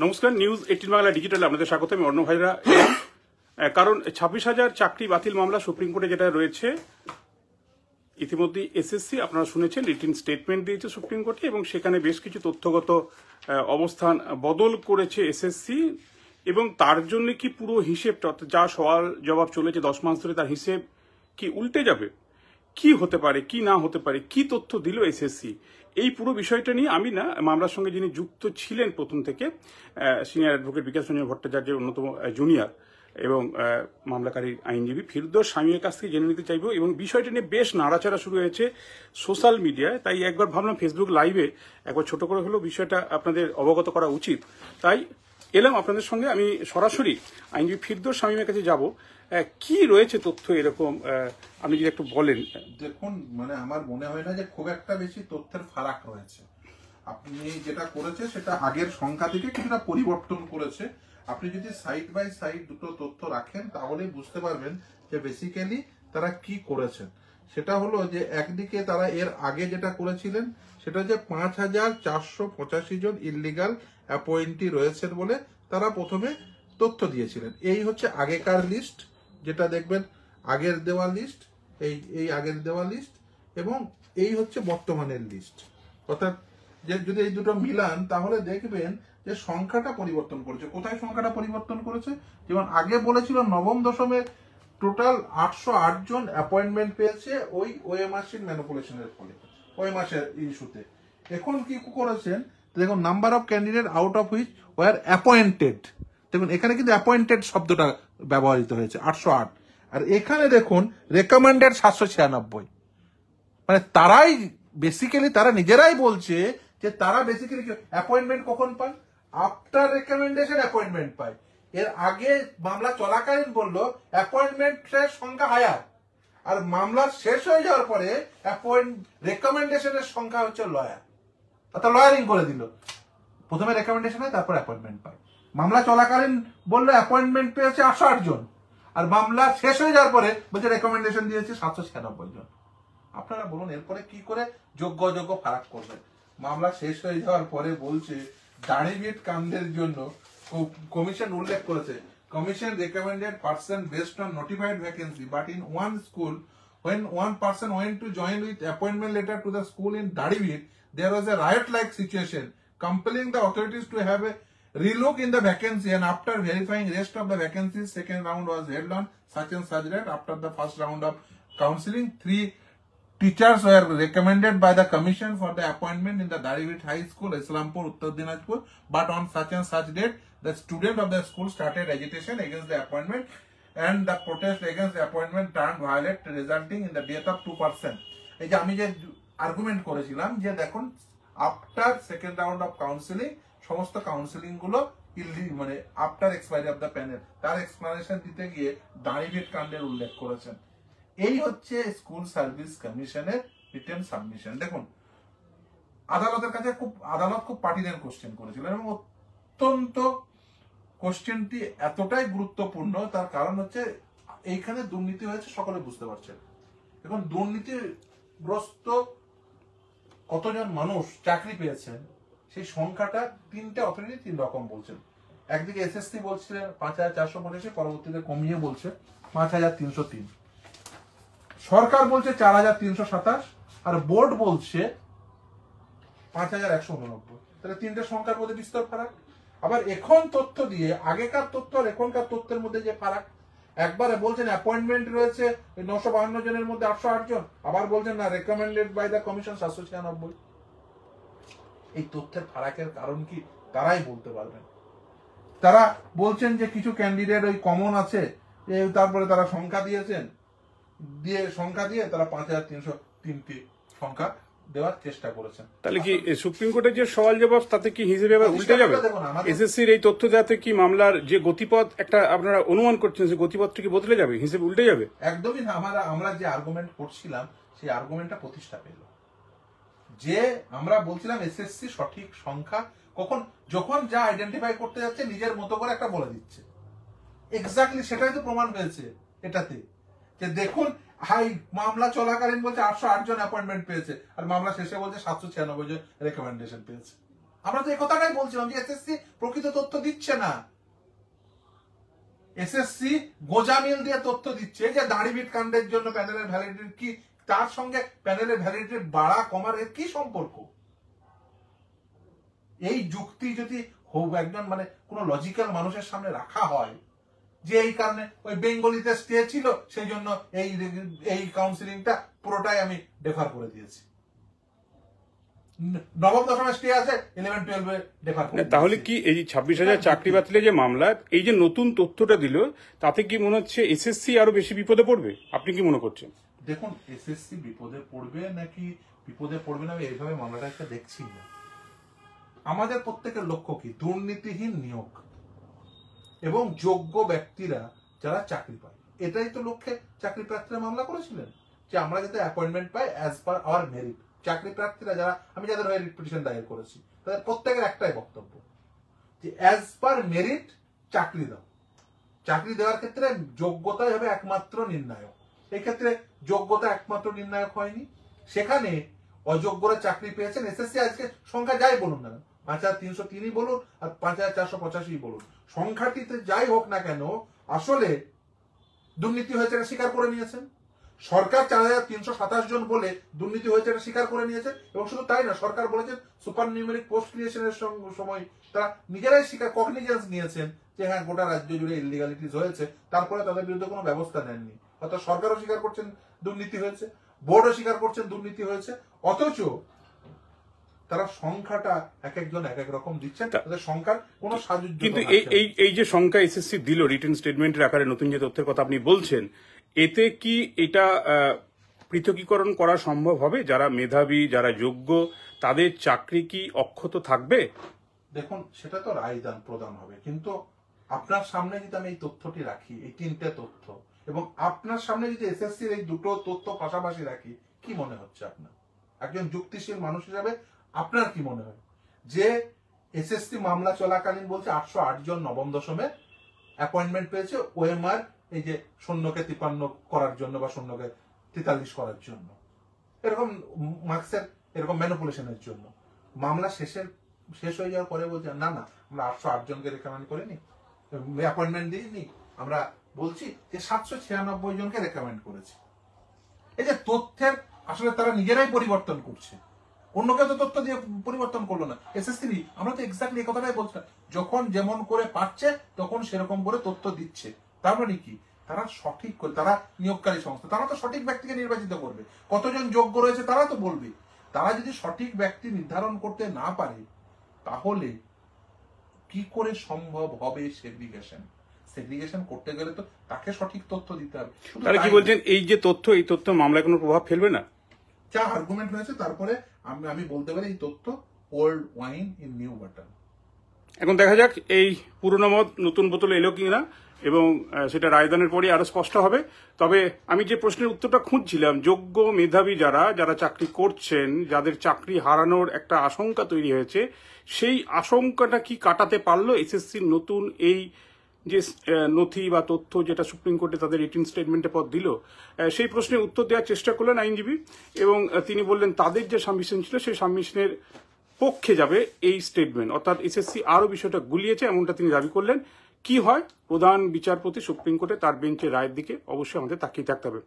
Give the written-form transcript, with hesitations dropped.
নমস্কার, নিউজ 18 বাংলা ডিজিটালে আপনাদের স্বাগত। আমি অর্ণ ভাইরা। কারণ 26,000 চাকরি বাতিল মামলা সুপ্রিম কোর্টে যেটা রয়েছে, ইতিমধ্যে এসএসসি আপনারা শুনেছেন রিটিন স্টেটমেন্ট দিয়েছে সুপ্রিম কোর্টে, এবং সেখানে বেশ কিছু তথ্যগত অবস্থান বদল করেছে এসএসসি, এবং তার জন্য কি পুরো হিসেবটা, যা সওয়াল জবাব চলেছে 10 মাস ধরে, তার হিসেব কি উল্টে যাবে? কি হতে পারে, কি না হতে পারে, কি তথ্য দিল এসএসসি, এই পুরো বিষয়টা নিয়ে আমি মামলার সঙ্গে যিনি যুক্ত ছিলেন প্রথম থেকে, সিনিয়র অ্যাডভোকেট বিকাশ রঞ্জন ভট্টাচার্যের অন্যতম জুনিয়র এবং মামলাকারী আইনজীবী ফিরদৌস শামীমের কাছ থেকে জেনে নিতে চাইব। এবং বিষয়টা নিয়ে বেশ নাড়াচাড়া শুরু হয়েছে সোশ্যাল মিডিয়ায়, তাই একবার ভাবলাম ফেসবুক লাইভে একবার ছোট করে হলেও বিষয়টা আপনাদের অবগত করা উচিত। তাই এলাম আপনাদের সঙ্গে। আমি সরাসরি আইনজীবী ফিরদৌস শামীমের কাছে যাব। কি রয়েছে তথ্য এরকম, আপনি যদি একটু বলেন। দেখুন, মানে আমার মনে হয় না যে খুব একটা বেশি তথ্যের ফারাক রয়েছে। আপনি যেটা করেছে সেটা আগের সংখ্যা থেকে কিছুটা পরিবর্তন করেছে। আপনি যদি সাইড বাই সাইড দুটো তথ্য রাখেন তাহলেই বুঝতে পারবেন যে বেসিক্যালি তারা কি করেছেন। সেটা হলো যে একদিকে তারা এর আগে যেটা করেছিলেন সেটা হচ্ছে 5,485 জন ইললিগাল অ্যাপয়েন্টি রয়েছেন বলে তারা প্রথমে তথ্য দিয়েছিলেন। এই হচ্ছে আগেকার লিস্ট, যেটা দেখবেন আগের দেওয়া লিস্ট, এই আগের দেওয়া লিস্ট, এবং এই হচ্ছে বর্তমানের লিস্ট। অর্থাৎ যে যদি এই দুটো মিলান তাহলে দেখবেন যে সংখ্যাটা পরিবর্তন করেছে। কোথায় সংখ্যাটা পরিবর্তন করেছে? যেমন আগে বলেছিল নবম দশমের টোটাল 808 জন অ্যাপয়েন্টমেন্ট পেয়েছে ওই ওএমআরসির ম্যানিপুলেশনের ফলে, ওএমআরসির ইস্যুতে। এখন কি করেছেন দেখুন, number of candidate out of which war appointed, দেখুন এখানে কিন্তু অ্যাপয়েন্টেড শব্দটা ব্যবহৃত হয়েছে 808, আর এখানে দেখুন রেকমেন্ডেড 796। মানে তারাই বেসিক্যালি তারা নিজেরাই বলছে যে তারা বেসিক্যালি অ্যাপয়েন্টমেন্ট কখন পান? আফটার রেকমেন্ডেশন অ্যাপয়েন্টমেন্ট পায়। এর আগে মামলা চলাকালীন বললো অ্যাপয়েন্টমেন্টের সংখ্যা হায়ার, আর মামলা শেষ হয়ে যাওয়ার পরে রেকমেন্ডেশনের সংখ্যা হচ্ছে লয়ার, অর্থাৎ লয়ারিং করে দিল। প্রথমে রেকমেন্ডেশন হয়, তারপর অ্যাপয়েন্টমেন্ট পায়। মামলা চলাকালীন বললো অ্যাপয়েন্টমেন্ট পেয়েছে 808 জন, আর মামলা শেষ হয়ে যাওয়ার পরে বলছে রেকমেন্ডেশন দিয়েছে 796 জন। আপনারা বলুন এরপরে কি করে যোগ্য অযোগ্য ফারাক করবে? মামলা শেষ হয়ে যাওয়ার পরে বলছে দাড়িভিট কাণ্ডের জন্য কমিশন উল্লেখ করেছে, commission recommended person based on notified vacancy, but in one school when one person went to join with appointment letter to the school in Dadivit, there was a riot-like situation, compelling the authorities to have a relook in the vacancy, and after verifying rest of the vacancies, second round was held on such and such date. After the first round of counseling, 3 teachers were recommended by the commission for the appointment in the Dadivit High School, Islampur, Uttar Dinajpur, but on such and such date, the student of the school started agitation against the appointment, and the protest against the appointment turned violent, resulting in the death of 2 persons. এই যে আমি যে argument করেছিলাম যে দেখুন after second round of counselling, সমস্ত counselling গুলো মানে after expiry of the panel, তার এক্সপ্লানেশন দিতে গিয়ে দাড়িভিট কাণ্ডের উল্লেখ করেছেন। এই হচ্ছে স্কুল সার্ভিস কমিশনের রিটেন সাবমিশন। দেখুন আদালতের কাছে আদালত খুব পার্টিনেন্ট কোশ্চেন করেছিল, এবং অত্যন্ত কোশ্চেনটি এতটাই গুরুত্বপূর্ণ, তার কারণ হচ্ছে এইখানে দুর্নীতি হয়েছে, সকলে বুঝতে পারছেন। এখন দুর্নীতিগ্রস্ত কতজন মানুষ চাকরি পেয়েছেন সেই সংখ্যাটা তিনটে অথরিটি 3 রকম বলছেন। একদিকে এসএসসি বলছিলেন 5,485, পরবর্তীতে কমিয়ে বলছে 5,303, সরকার বলছে 4,327, আর বোর্ড বলছে 5,189। তাহলে তিনটে সংখ্যার মধ্যে বিস্তর ফারাক। আবার এখন তথ্য দিয়ে আগেকার তথ্য আর এখনকার তথ্যের মধ্যে যে ফারাক, একবারে বলছেন অ্যাপয়েন্টমেন্ট রয়েছে 952 জনের মধ্যে 808 জন, আবার বলছেন না রেকমেন্ডেড বাই দ্য কমিশন 796। এই তথ্যের ফারাকের কারণ কি তারাই বলতে পারবেন। তারা বলছেন যে কিছু ক্যান্ডিডেট ওই কমন আছে, তারপরে তারা সংখ্যা দিয়েছেন, সংখ্যা দিয়ে তারা 5,303টি সংখ্যা দেওয়ার চেষ্টা করেছেন। তাহলে কি সুপ্রিম কোর্টের যে সওয়াল জবাব তাতে কি হিসেবে আবার উল্টে যাবে? এসএসসির এই তথ্য দেওয়াতে কি মামলার যে গতিপথ একটা আপনারা অনুমান করছেন, সেই গতিপথটা কি বদলে যাবে, হিসেবে উল্টে যাবে? একদমই না। আমরা যে আর্গুমেন্ট করছিলাম সেই আর্গুমেন্টটা প্রতিষ্ঠা পেল, যে আমরা বলছিলাম এসএসসি সঠিক সংখ্যা যখন যা আইডেন্টিফাই করতে যাচ্ছে নিজের মতো করে একটা বলে দিচ্ছে। এক্স্যাক্টলি সেটাই তো প্রমাণ হয়েছে এটাতে, যে দেখুন হাই মামলা চলাকালীন বলছে 808 জন অ্যাপয়েন্টমেন্ট পেয়েছে, আর মামলা শেষে বলছে 796 জন রেকমেন্ডেশন পেয়েছে। আমরা তো এই কথাটাই বলছিলাম যে এসএসসি প্রকৃত তথ্য দিচ্ছে না, এসএসসি গোজামিল দিয়ে তথ্য দিচ্ছে যে দাড়িভিট কাণ্ডের জন্য প্যানেলের ভ্যালিডিটি কি, তার সঙ্গে প্যানেলের ভ্যালিডিটি বাড়া কমার এর কি সম্পর্ক? এই যুক্তি যদি একজন মানে কোন লজিক্যাল মানুষের সামনে রাখা হয় যে এই কারণে ওই বেঙ্গলিতে স্টে ছিল সেই জন্য এই কাউন্সিলিংটা পুরোটাই আমি ডেফার করে দিয়েছি, নবম দশমে স্টে আছে 11-12 ডেফার করে দিয়েছি। তাহলে কি এই 26,000 চাকরি বাতিলের যে মামলা, এই যে নতুন তথ্যটা দিল, তাতে কি মনে হচ্ছে এসএসসি আরো বেশি বিপদে পড়বে? আপনি কি মনে করছেন? দেখুন, এসএসসি বিপদে পড়বে নাকি বিপদে পড়বে না আমি এইভাবে মামলাটাকে দেখছি না। আমাদের প্রত্যেকের লক্ষ্য কি? দুর্নীতিহীন নিয়োগ এবং যোগ্য ব্যক্তিরা যারা চাকরি পায়, এটাই তো লক্ষ্যে চাকরি প্রার্থীরা মামলা করেছিলেন যে আমরা যাতে অ্যাপয়েন্টমেন্ট পাই অ্যাজ পার আওয়ার মেরিট। চাকরি প্রার্থীরা যারা, আমি যাদের হয়ে রিট পিটিশন দায়ের করেছি, তাদের প্রত্যেকের একটাই বক্তব্য যে অ্যাজ পার মেরিট চাকরি দাও। চাকরি দেওয়ার ক্ষেত্রে যোগ্যতাই হবে একমাত্র নির্ণায়ক। এই ক্ষেত্রে যোগ্যতা একমাত্র নির্ণায়ক হয়নি, সেখানে অযোগ্যরা চাকরি পেয়েছেন। এসএসসি আজকে সংখ্যা যাই বলুন না, 5,303 বলুন আর 5,485 বলুন, সংখ্যাটিতে যাই হোক না কেন, আসলে দুর্নীতি হয়েছে এটা স্বীকার করে নিয়েছেন। সরকার 4,327 জন বলে দুর্নীতি হয়েছে এটা স্বীকার করে নিয়েছেন। এবং শুধু তাই না, সরকার বলেছেন সুপার নিউমেরিক পোস্ট ক্রিয়েশনের সময় তারা নিজেরাই স্বীকার কগনিজেন্স নিয়েছেন যে হ্যাঁ গোটা রাজ্য জুড়ে ইলিগালিটিস হয়েছে, তারপরে তাদের বিরুদ্ধে কোনো ব্যবস্থা নেননি। অর্থাৎ সরকারও স্বীকার করছেন দুর্নীতি হয়েছে, বোর্ডও স্বীকার করছেন দুর্নীতি হয়েছে, অথচ তারা সংখ্যাটা এক একজন এক এক রকম দিচ্ছেন, তাদের সংখ্যার কোনো সাজুজ্য। কিন্তু এই যে সংখ্যা এসএসসি দিল রিটেন স্টেটমেন্টের আকারে, নতুন যে তথ্যের কথা আপনি বলছেন, এতে কি এটা পৃথকীকরণ করা সম্ভব হবে? যারা মেধাবী, যারা যোগ্য, তাদের চাকরি কি অক্ষত থাকবে? দেখুন, সেটা তো রায়দান প্রদান হবে, কিন্তু আপনার সামনে যদি আমি এই তথ্যটি রাখি, এই 3টে তথ্য, এবং আপনার সামনে যদি এসএসসির এই দুটো তথ্য পাশাপাশি রাখি, কি মনে হচ্ছে আপনার? একজন যুক্তিশীল মানুষ হিসাবে আপনার কি মনে হয় যে এসএসসি মামলা চলাকালীন বলছে 808 জন নবম দশমে অ্যাপয়েন্টমেন্ট পেয়েছে ওএমআর এই যে শূন্যকে 53 করার জন্য বা শূন্যকে 43 করার জন্য, এরকম মার্কসের এরকম ম্যানিপুলেশনের জন্য। মামলা শেষ হয়ে যাওয়ার পরে বলছে না না, আমরা 808 জনকে রেকমেন্ড করিনি, অ্যাপয়েন্টমেন্ট দিইনি, আমরা বলছি যে 796 জনকে রেকমেন্ড করেছি। এই যে তথ্যের আসলে তারা নিজেরাই পরিবর্তন করছে, অন্য কেউ তো তথ্য দিয়ে পরিবর্তন করলো না। এসএসসি আমরা তো এক্স্যাক্টলি এই কথাটাই বলছিলাম, যখন যেমন করে পাচ্ছে তখন সেরকম করে তথ্য দিচ্ছে। তার মানে কি? তারা সঠিক করে, তারা নিয়োগকারী সংস্থা, তারা তো সঠিক ব্যক্তিকে নির্বাচিত করবে। কতজন যোগ্য রয়েছে তারা তো বলবে। তারা যদি সঠিক ব্যক্তি নির্ধারণ করতে না পারে, তাহলে কি করে সম্ভব হবে সেগ্রিগেশন? সেগ্রিগেশন করতে গেলে তো তাকে সঠিক তথ্য দিতে হবে। তাহলে কি বলছেন, এই যে তথ্য, এই তথ্য মামলায় কোনো প্রভাব ফেলবে না? যা আর্গুমেন্ট হয়েছে তারপরে আমি বলতে পারি এই তথ্য old wine in new bottle. এখন দেখা যাক এই পুরনো মদ নতুন বোতলে এলো কিনা, এবং সেটা রায়দানের পরে আরো স্পষ্ট হবে। তবে আমি যে প্রশ্নের উত্তরটা খুঁজছিলাম, যোগ্য মেধাবী যারা চাকরি করছেন, যাদের চাকরি হারানোর একটা আশঙ্কা তৈরি হয়েছে, সেই আশঙ্কাটা কি কাটাতে পারলো এসএসসির নতুন এই যে নথি বা তথ্য যেটা সুপ্রিম কোর্টে তাদের রিটেন স্টেটমেন্টের পর দিল? সেই প্রশ্নের উত্তর দেওয়ার চেষ্টা করলেন আইনজীবী, এবং তিনি বললেন তাদের যে সাবমিশন ছিল সেই সাবমিশনের পক্ষে যাবে এই স্টেটমেন্ট, অর্থাৎ এসএসসি আরো বিষয়টা গুলিয়েছে এমনটা তিনি দাবি করলেন। কি হয় প্রধান বিচারপতি সুপ্রিম কোর্টে তার বেঞ্চের রায়ের দিকে অবশ্যই আমাদের তাকিয়ে থাকতে হবে।